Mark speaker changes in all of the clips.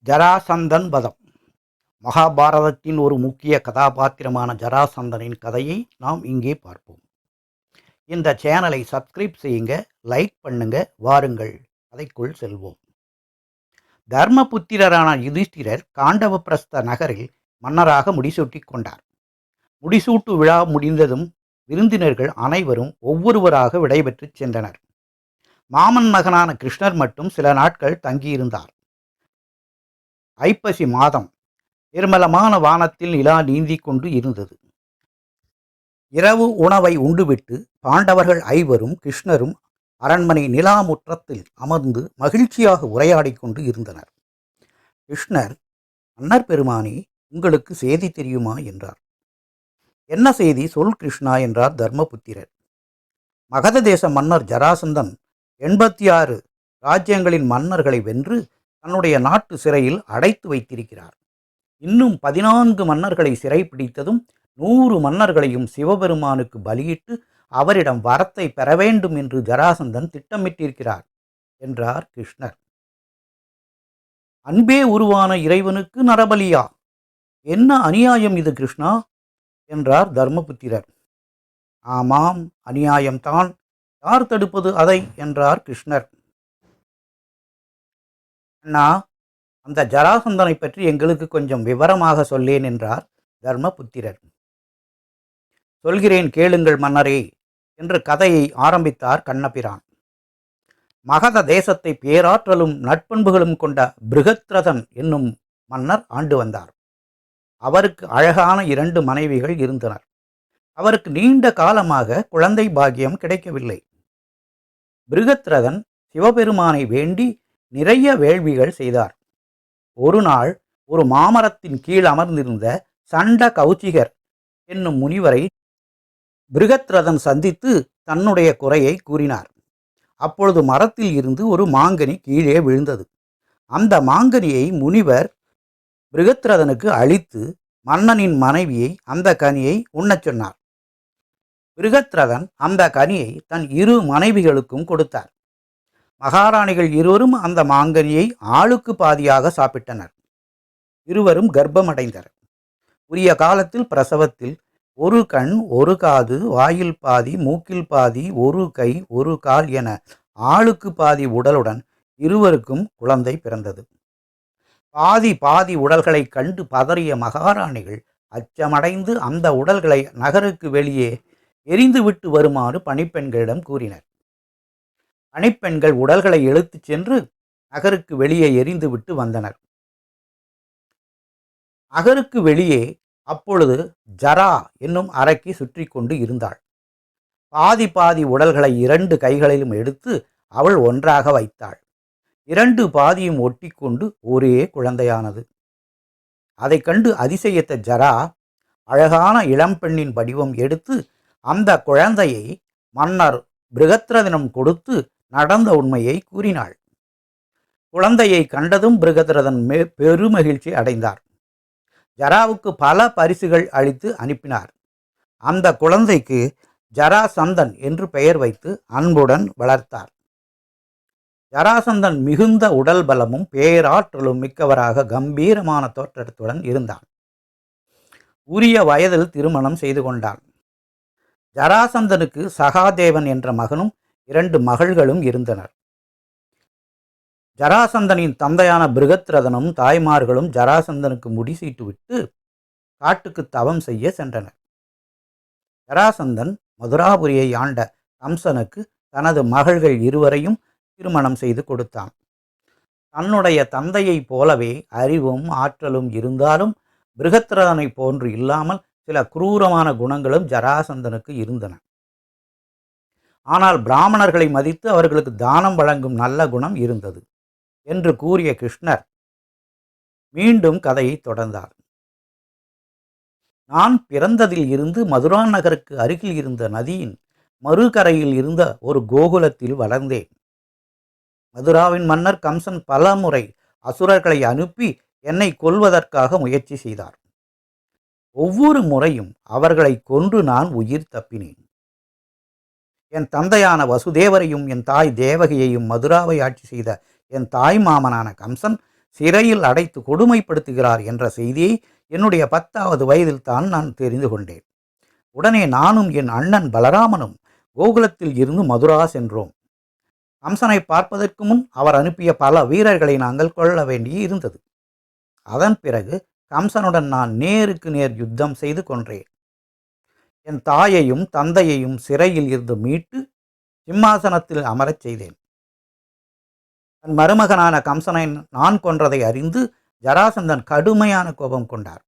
Speaker 1: ஜராசந்தன் வதம். மகாபாரதத்தின் ஒரு முக்கிய கதாபாத்திரமான ஜராசந்தனின் கதையை நாம் இங்கே பார்ப்போம். இந்த சேனலை சப்ஸ்கிரைப் செய்யுங்க, லைக் பண்ணுங்க. வாருங்கள் கதைக்குள் செல்வோம். தர்மபுத்திரரான யுதிஷ்டிரர் காண்டவப்பிரஸ்த நகரில் மன்னராக முடிசூட்டிக் கொண்டார். முடிசூட்டு விழா முடிந்ததும் விருந்தினர்கள் அனைவரும் ஒவ்வொருவராக விடைபெற்று சென்றனர். மாமன் மகனான கிருஷ்ணர் மட்டும் சில நாட்கள் தங்கியிருந்தார். ஐப்பசி மாதம். நிர்மலமான வானத்தில் நிலா நீந்திக் கொண்டு இருந்தது. இரவு உணவை உண்டுவிட்டு பாண்டவர்கள் ஐவரும் கிருஷ்ணரும் அரண்மனை நிலா முற்றத்தில் அமர்ந்து மகிழ்ச்சியாக உரையாடிக் கொண்டு இருந்தனர். கிருஷ்ணர், மன்னர் பெருமானே, உங்களுக்கு செய்தி தெரியுமா என்றார். என்ன செய்தி? சொல் கிருஷ்ணா என்றார் தர்மபுத்திரர். மகத தேச மன்னர் ஜராசந்தன் 86 ராஜ்யங்களின் மன்னர்களை வென்று தன்னுடைய நாட்டு சிறையில் அடைத்து வைத்திருக்கிறார். இன்னும் 14 மன்னர்களை சிறைப்பிடித்ததும் 100 மன்னர்களையும் சிவபெருமானுக்கு பலியிட்டு அவரிடம் வரத்தை பெற வேண்டும் என்று ஜராசந்தன் திட்டமிட்டிருக்கிறார் என்றார் கிருஷ்ணர். அன்பே உருவான இறைவனுக்கு நரபலியா? என்ன அநியாயம் இது கிருஷ்ணா என்றார் தர்மபுத்திரர். ஆமாம், அநியாயம்தான். யார் தடுப்பது அதை என்றார் கிருஷ்ணர். அண்ணா, அந்த ஜராசந்தனை பற்றி எங்களுக்கு கொஞ்சம் விவரமாக சொல்லேன் என்றார் தர்மபுத்திரர். சொல்கிறேன் கேளுங்கள் மன்னரே என்று கதையை ஆரம்பித்தார் கண்ணபிரான். மகத தேசத்தை பேராற்றலும் நட்பண்புகளும் கொண்ட பிருகத்ரதன் என்னும் மன்னர் ஆண்டு வந்தார். அவருக்கு அழகான 2 மனைவிகள் இருந்தனர். அவருக்கு நீண்ட காலமாக குழந்தை பாக்கியம் கிடைக்கவில்லை. பிருகத்ரதன் சிவபெருமானை வேண்டி நிறைய வேள்விகள் செய்தார். ஒரு நாள் ஒரு மாமரத்தின் கீழ் அமர்ந்திருந்த சண்ட கௌச்சிகர் என்னும் முனிவரை பிருகத்ரதன் சந்தித்து தன்னுடைய குறையை கூறினார். அப்பொழுது மரத்தில் இருந்து ஒரு மாங்கனி கீழே விழுந்தது. அந்த மாங்கனியை முனிவர் பிருகத்ரதனுக்கு அளித்து மன்னனின் மனைவியை அந்த கனியை உண்ணச் சொன்னார். பிருகத்ரதன் அந்த கனியை தன் 2 மனைவிகளுக்கும் கொடுத்தார். மகாராணிகள் இருவரும் அந்த மாங்கனியை ஆளுக்கு பாதியாக சாப்பிட்டனர். இருவரும் கர்ப்பமடைந்தனர். உரிய காலத்தில் பிரசவத்தில் ஒரு கண், ஒரு காது, வாயில் பாதி, மூக்கில் பாதி, ஒரு கை, ஒரு கால் என ஆளுக்கு பாதி உடலுடன் இருவருக்கும் குழந்தை பிறந்தது. பாதி பாதி உடல்களை கண்டு பதறிய மகாராணிகள் அச்சமடைந்து அந்த உடல்களை நகருக்கு வெளியே எரிந்துவிட்டு வருமாறு பணிப்பெண்களிடம் கூறினர். பணிப்பெண்கள் உடல்களை இழுத்துச் சென்று நகருக்கு வெளியே எரிந்துவிட்டு வந்தனர். நகருக்கு வெளியே அப்பொழுது ஜரா என்னும் அரக்கி சுற்றி கொண்டு இருந்தாள். பாதி பாதி உடல்களை 2 கைகளிலும் எடுத்து அவள் ஒன்றாக வைத்தாள். 2 பாதியும் ஒட்டி கொண்டு ஒரே குழந்தையானது. அதை கண்டு அதிசயித்த ஜரா அழகான இளம்பெண்ணின் வடிவம் எடுத்து அந்த குழந்தையை மன்னர் பிருகத்ரதனிடம் கொடுத்து நடந்த உண்மையை கூறினாள். குழந்தையை கண்டதும் பிருகத்ரதன் பெருமகிழ்ச்சி அடைந்தார். ஜராவுக்கு பல பரிசுகள் அளித்து அனுப்பினார். அந்த குழந்தைக்கு ஜராசந்தன் என்று பெயர் வைத்து அன்புடன் வளர்த்தார். ஜராசந்தன் மிகுந்த உடல் பலமும் பேராற்றலும் மிக்கவராக கம்பீரமான தோற்றத்துடன் இருந்தான். உரிய வயதில் திருமணம் செய்து கொண்டான். ஜராசந்தனுக்கு சகாதேவன் என்ற மகனும் 2 மகள்களும் இருந்தனர். ஜராசந்தனின் தந்தையான பிருகத்ரதனும் தாய்மார்களும் ஜராசந்தனுக்கு முடிசீட்டு விட்டு காட்டுக்கு தவம் செய்ய சென்றனர். ஜராசந்தன் மதுராபுரியை ஆண்ட கம்சனுக்கு தனது மகள்கள் இருவரையும் திருமணம் செய்து கொடுத்தான். தன்னுடைய தந்தையைப் போலவே அறிவும் ஆற்றலும் இருந்தாலும் பிருகத்ரதனை போன்று இல்லாமல் சில குரூரமான குணங்களும் ஜராசந்தனுக்கு இருந்தன. ஆனால் பிராமணர்களை மதித்து அவர்களுக்கு தானம் வழங்கும் நல்ல குணம் இருந்தது என்று கூறிய கிருஷ்ணர் மீண்டும் கதையை தொடர்ந்தார். நான் பிறந்ததில் இருந்து மதுரா நகருக்கு அருகில் இருந்த நதியின் மறுகரையில் இருந்த ஒரு கோகுலத்தில் வளர்ந்தேன். மதுராவின் மன்னர் கம்சன் பல முறை அசுரர்களை அனுப்பி என்னை கொல்வதற்காக முயற்சி செய்தார். ஒவ்வொரு முறையும் அவர்களை கொன்று நான் உயிர் தப்பினேன். என் தந்தையான வசுதேவரையும் என் தாய் தேவகியையும் மதுராவை ஆட்சி செய்த என் தாய் மாமனான கம்சன் சிறையில் அடைத்து கொடுமைப்படுத்துகிறார் என்ற செய்தியை என்னுடைய 10வது வயதில் தான் நான் தெரிந்து கொண்டேன். உடனே நானும் என் அண்ணன் பலராமனும் கோகுலத்தில் இருந்து மதுரா சென்றோம். கம்சனை பார்ப்பதற்கு முன் அவர் அனுப்பிய பல வீரர்களை நாங்கள் கொள்ள வேண்டி இருந்தது. அதன் பிறகு கம்சனுடன் நான் நேருக்கு நேர் யுத்தம் செய்து கொன்றேன். என் தாயையும் தந்தையையும் சிறையில் இருந்து மீட்டு சிம்மாசனத்தில் அமரச் செய்தேன். தன் மருமகனான கம்சனை நான் கொன்றதை அறிந்து ஜராசந்தன் கடுமையான கோபம் கொண்டார்.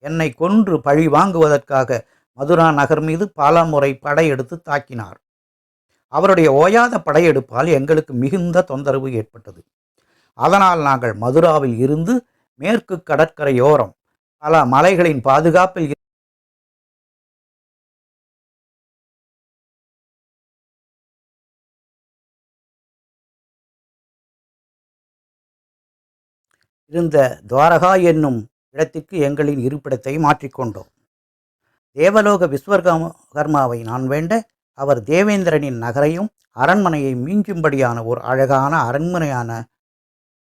Speaker 1: என்னை கொன்று பழி வாங்குவதற்காக மதுரா நகர் மீது பல முறை படையெடுத்து தாக்கினார். அவருடைய ஓயாத படையெடுப்பால் எங்களுக்கு மிகுந்த தொந்தரவு ஏற்பட்டது. அதனால் நாங்கள் மதுராவில் இருந்து மேற்கு கடற்கரையோரம் பல மலைகளின் பாதுகாப்பில் இருந்த துவாரகா என்னும் இடத்திற்கு எங்களின் இருப்பிடத்தை மாற்றிக்கொண்டோம். தேவலோக விஸ்வகர்மாவை நான் வேண்ட அவர் தேவேந்திரனின் நகரையும் அரண்மனையை மிஞ்சும்படியான ஒரு அழகான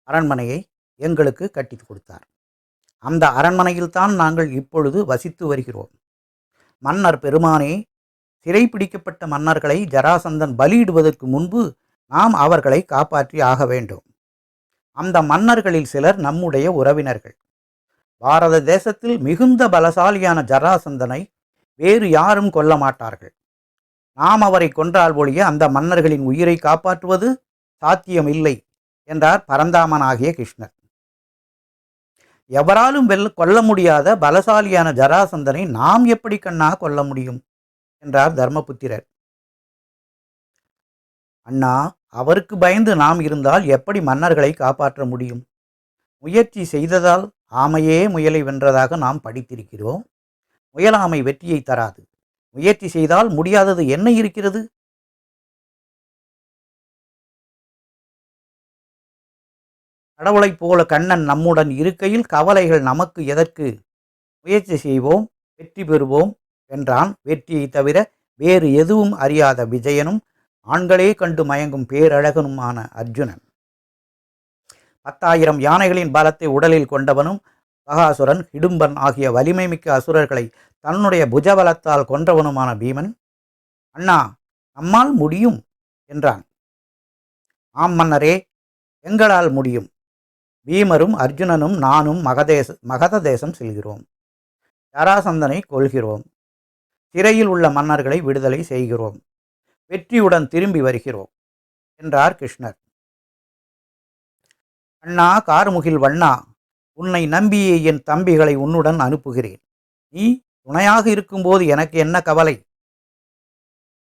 Speaker 1: அரண்மனையை எங்களுக்கு கட்டி கொடுத்தார். அந்த அரண்மனையில்தான் நாங்கள் இப்பொழுது வசித்து வருகிறோம். மன்னர் பெருமானே, சிறைப்பிடிக்கப்பட்ட மன்னர்களை ஜராசந்தன் பலியிடுவதற்கு முன்பு நாம் அவர்களை காப்பாற்றி ஆக வேண்டும். அந்த மன்னர்களில் சிலர் நம்முடைய உறவினர்கள். பாரத தேசத்தில் மிகுந்த பலசாலியான ஜராசந்தனை வேறு யாரும் கொல்ல மாட்டார்கள். நாம் அவரை கொன்றால் ஒழிய அந்த மன்னர்களின் உயிரை காப்பாற்றுவது சாத்தியமில்லை என்றார் பரந்தாமனாகிய கிருஷ்ணர். எவராலும் கொல்ல முடியாத பலசாலியான ஜராசந்தனை நாம் எப்படி கண்ணா கொல்ல முடியும் என்றார் தர்மபுத்திரர். அண்ணா, அவருக்கு பயந்து நாம் இருந்தால் எப்படி மன்னர்களை காப்பாற்ற முடியும்? முயற்சி செய்ததால் ஆமையே முயலை வென்றதாக நாம் படித்திருக்கிறோம். முயலாமை வெற்றியை தராது. முயற்சி செய்தால் முடியாதது என்ன இருக்கிறது? கடவுளைப் போல கண்ணன் நம்முடன் இருக்கையில் கவலைகள் நமக்கு எதற்கு? முயற்சி செய்வோம், வெற்றி பெறுவோம் என்றான். வெற்றியை தவிர வேறு எதுவும் அறியாத விஜயனும் ஆண்களே கண்டு மயங்கும் பேரழகனுமான அர்ஜுனன். 10,000 யானைகளின் பலத்தை உடலில் கொண்டவனும் பகாசுரன், ஹிடும்பன் ஆகிய வலிமை மிக்க அசுரர்களை தன்னுடைய புஜபலத்தால் கொன்றவனுமான பீமன், அண்ணா, நம்மால் முடியும் என்றான். ஆம் மன்னரே, எங்களால் முடியும். பீமரும் அர்ஜுனனும் நானும் மகத தேசம் செல்கிறோம். ஜராசந்தனை கொல்கிறோம். சிறையில் உள்ள மன்னர்களை விடுதலை செய்கிறோம். வெற்றியுடன் திரும்பி வருகிறோம் என்றார் கிருஷ்ணர். அண்ணா கார்முகில் வண்ணா, உன்னை நம்பியே என் தம்பிகளை உன்னுடன் அனுப்புகிறேன். நீ துணையாக இருக்கும்போது எனக்கு என்ன கவலை?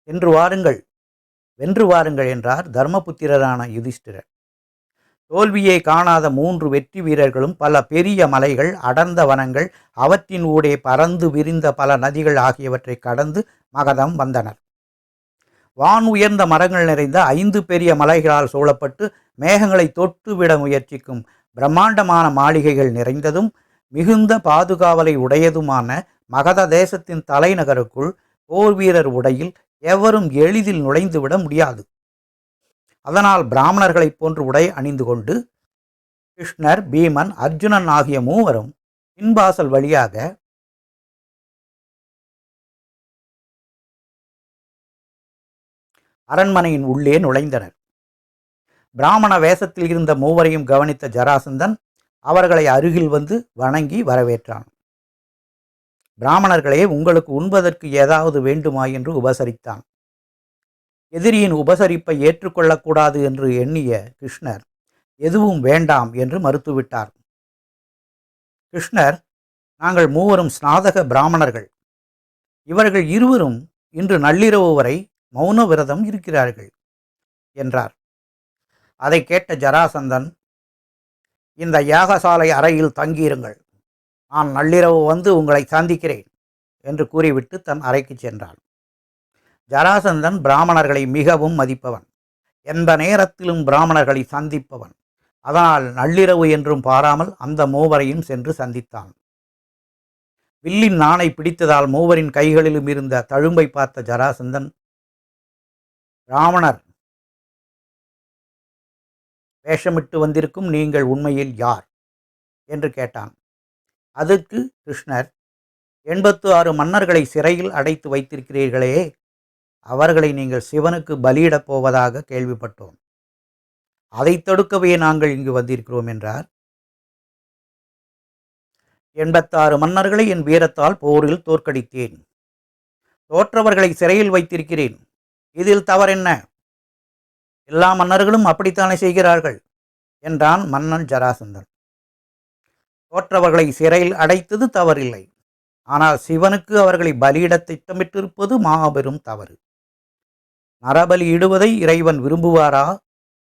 Speaker 1: வென்று வாருங்கள் என்றார் தர்மபுத்திரரான யுதிஷ்டிரர். தோல்வியை காணாத 3 வெற்றி வீரர்களும் பல பெரிய மலைகள், அடர்ந்த வனங்கள், அவற்றின் ஊடே பறந்து விரிந்த பல நதிகள் ஆகியவற்றை கடந்து மகதம் வந்தனர். வான் உயர்ந்த மரங்கள் நிறைந்த 5 பெரிய மலைகளால் சூழப்பட்டு மேகங்களை தொட்டுவிட முயற்சிக்கும் பிரம்மாண்டமான மாளிகைகள் நிறைந்ததும் மிகுந்த பாதுகாவலை உடையதுமான மகத தேசத்தின் தலைநகருக்குள் போர் வீரர் உடையில் எவரும் எளிதில் நுழைந்துவிட முடியாது. அதனால் பிராமணர்களைப் போன்று உடை அணிந்து கொண்டு கிருஷ்ணர், பீமன், அர்ஜுனன் ஆகிய 3வரும் பின்வாசல் வழியாக அரண்மனையின் உள்ளே நுழைந்தனர். பிராமண வேஷத்தில் இருந்த 3வரையும் கவனித்த ஜராசந்தன் அவர்களை அருகில் வந்து வணங்கி வரவேற்றான். பிராமணர்களே, உங்களுக்கு உண்பதற்கு ஏதாவது வேண்டுமா என்று உபசரித்தான். எதிரியின் உபசரிப்பை ஏற்றுக்கொள்ளக்கூடாது என்று எண்ணிய கிருஷ்ணர் எதுவும் வேண்டாம் என்று மறுத்துவிட்டார். கிருஷ்ணர், நாங்கள் 3வரும் ஸ்நாதக பிராமணர்கள். இவர்கள் 2வரும் இன்று நள்ளிரவு வரை மௌன விரதம் இருக்கிறார்கள் என்றார். அதை கேட்ட ஜராசந்தன், இந்த யாகசாலை அறையில் தங்கியிருங்கள், நான் நள்ளிரவு வந்து உங்களை சந்திக்கிறேன் என்று கூறிவிட்டு தன் அறைக்கு சென்றான். ஜராசந்தன் பிராமணர்களை மிகவும் மதிப்பவன். எந்த நேரத்திலும் பிராமணர்களை சந்திப்பவன். அதனால் நள்ளிரவு என்றும் பாராமல் அந்த 3வரையும் சென்று சந்தித்தான். வில்லின் நாணை பிடித்ததால் 3வரின் கைகளிலும் இருந்த தழும்பை பார்த்த ஜராசந்தன், பிராமணர் வேஷமிட்டு வந்திருக்கும் நீங்கள் உண்மையில் யார் என்று கேட்டான். அதற்கு கிருஷ்ணர், 86 மன்னர்களை சிறையில் அடைத்து வைத்திருக்கிறீர்களே, அவர்களை நீங்கள் சிவனுக்கு பலியிடப் போவதாக கேள்விப்பட்டோம். அதை தடுக்கவே நாங்கள் இங்கு வந்திருக்கிறோம் என்றார். 86 மன்னர்களை என் வீரத்தால் போரில் தோற்கடித்தேன். தோற்றவர்களை சிறையில் வைத்திருக்கிறேன். இதில் தவறென்ன? எல்லா மன்னர்களும் அப்படித்தானே செய்கிறார்கள் என்றான் மன்னன் ஜராசந்தன். தோற்றவர்களை சிறையில் அடைத்தது தவறில்லை. ஆனால் சிவனுக்கு அவர்களை பலியிட திட்டமிட்டிருப்பது மாபெரும் தவறு. நரபலி இடுவதை இறைவன் விரும்புவாரா?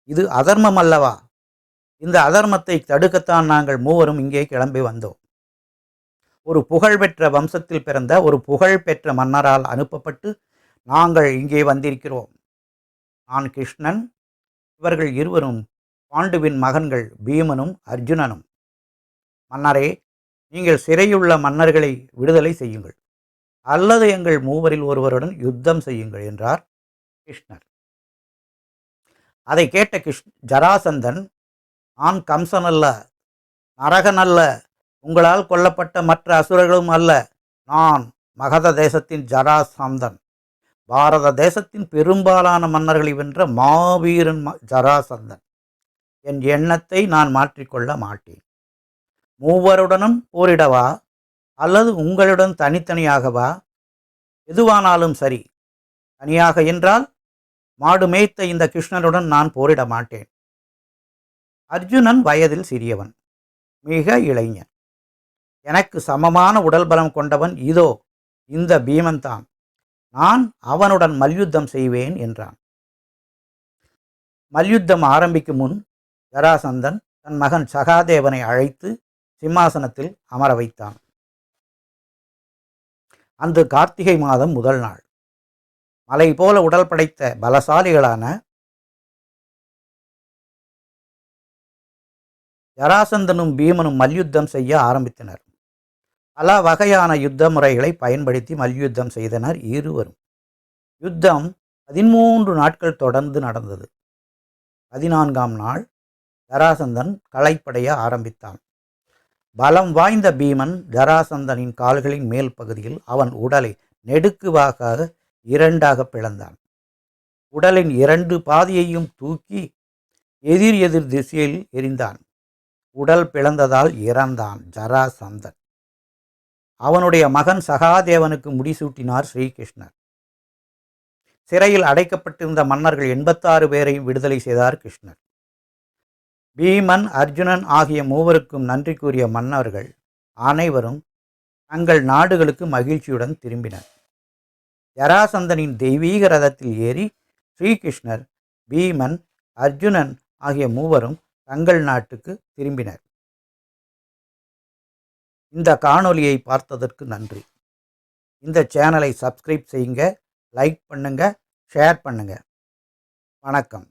Speaker 1: இது அதர்மம் அல்லவா? இந்த அதர்மத்தை தடுக்கத்தான் நாங்கள் மூவரும் இங்கே கிளம்பி வந்தோம். ஒரு புகழ்பெற்ற வம்சத்தில் பிறந்த ஒரு புகழ்பெற்ற மன்னரால் அனுப்பப்பட்டு நாங்கள் இங்கே வந்திருக்கிறோம். நான் கிருஷ்ணன், இவர்கள் இருவரும் பாண்டுவின் மகன்கள் பீமனும் அர்ஜுனனும். மன்னரே, நீங்கள் சிறையுள்ள மன்னர்களை விடுதலை செய்யுங்கள், அல்லது எங்கள் மூவரில் ஒருவருடன் யுத்தம் செய்யுங்கள் என்றார் கிருஷ்ணர். அதை கேட்ட ஜராசந்தன், நான் கம்சன் அல்ல, நரகன் அல்ல, உங்களால் கொல்லப்பட்ட மற்ற அசுரர்களும் அல்ல. நான் மகத தேசத்தின் ஜராசந்தன், பாரத தேசத்தின் பெரும்பாலான மன்னர்களை வென்ற மாவீரன் ஜராசந்தன். என் எண்ணத்தை நான் மாற்றிக்கொள்ள மாட்டேன். மூவருடனும் போரிடவா அல்லது உங்களுடன் தனித்தனியாகவா? எதுவானாலும் சரி. தனியாக என்றால் மாடு மேய்த்த இந்த கிருஷ்ணனுடன் நான் போரிட மாட்டேன். அர்ஜுனன் வயதில் சிறியவன், மிக இளைஞன். எனக்கு சமமான உடல் பலம் கொண்டவன் இதோ இந்த பீமன் தான். நான் அவனுடன் மல்யுத்தம் செய்வேன் என்றான். மல்யுத்தம் ஆரம்பிக்கும் முன் ஜராசந்தன் தன் மகன் சகாதேவனை அழைத்து சிம்மாசனத்தில் அமர வைத்தான். அன்று கார்த்திகை மாதம் முதல் நாள். மலை போல உடல் படைத்த பலசாலிகளான ஜராசந்தனும் பீமனும் மல்யுத்தம் செய்ய ஆரம்பித்தனர். பல வகையான யுத்த முறைகளை பயன்படுத்தி மல்யுத்தம் செய்தனர் இருவரும். யுத்தம் 13 நாட்கள் தொடர்ந்து நடந்தது. 14ஆம் நாள் ஜராசந்தன் களைப்படைய ஆரம்பித்தான். பலம் வாய்ந்த பீமன் ஜராசந்தனின் கால்களின் மேல் பகுதியில் அவன் உடலை நெடுக்குவாக 2ஆக பிளந்தான். உடலின் 2 பாதியையும் தூக்கி எதிர் எதிர் திசையில் எறிந்தான். உடல் பிளந்ததால் இறந்தான் ஜராசந்தன். அவனுடைய மகன் சகாதேவனுக்கு முடிசூட்டினார் ஸ்ரீகிருஷ்ணர். சிறையில் அடைக்கப்பட்டிருந்த மன்னர்கள் 86 பேரையும் விடுதலை செய்தார் கிருஷ்ணர். பீமன், அர்ஜுனன் ஆகிய மூவருக்கும் நன்றி கூறிய மன்னர்கள் அனைவரும் தங்கள் நாடுகளுக்கு மகிழ்ச்சியுடன் திரும்பினர். ஜராசந்தனின் தெய்வீக ரதத்தில் ஏறி ஸ்ரீகிருஷ்ணர், பீமன், அர்ஜுனன் ஆகிய மூவரும் தங்கள் நாட்டுக்கு திரும்பினர். இந்த காணொளியை பார்த்ததற்கு நன்றி. இந்த சேனலை சப்ஸ்கிரைப் செய்யுங்க, லைக் பண்ணுங்க, ஷேர் பண்ணுங்க. வணக்கம்.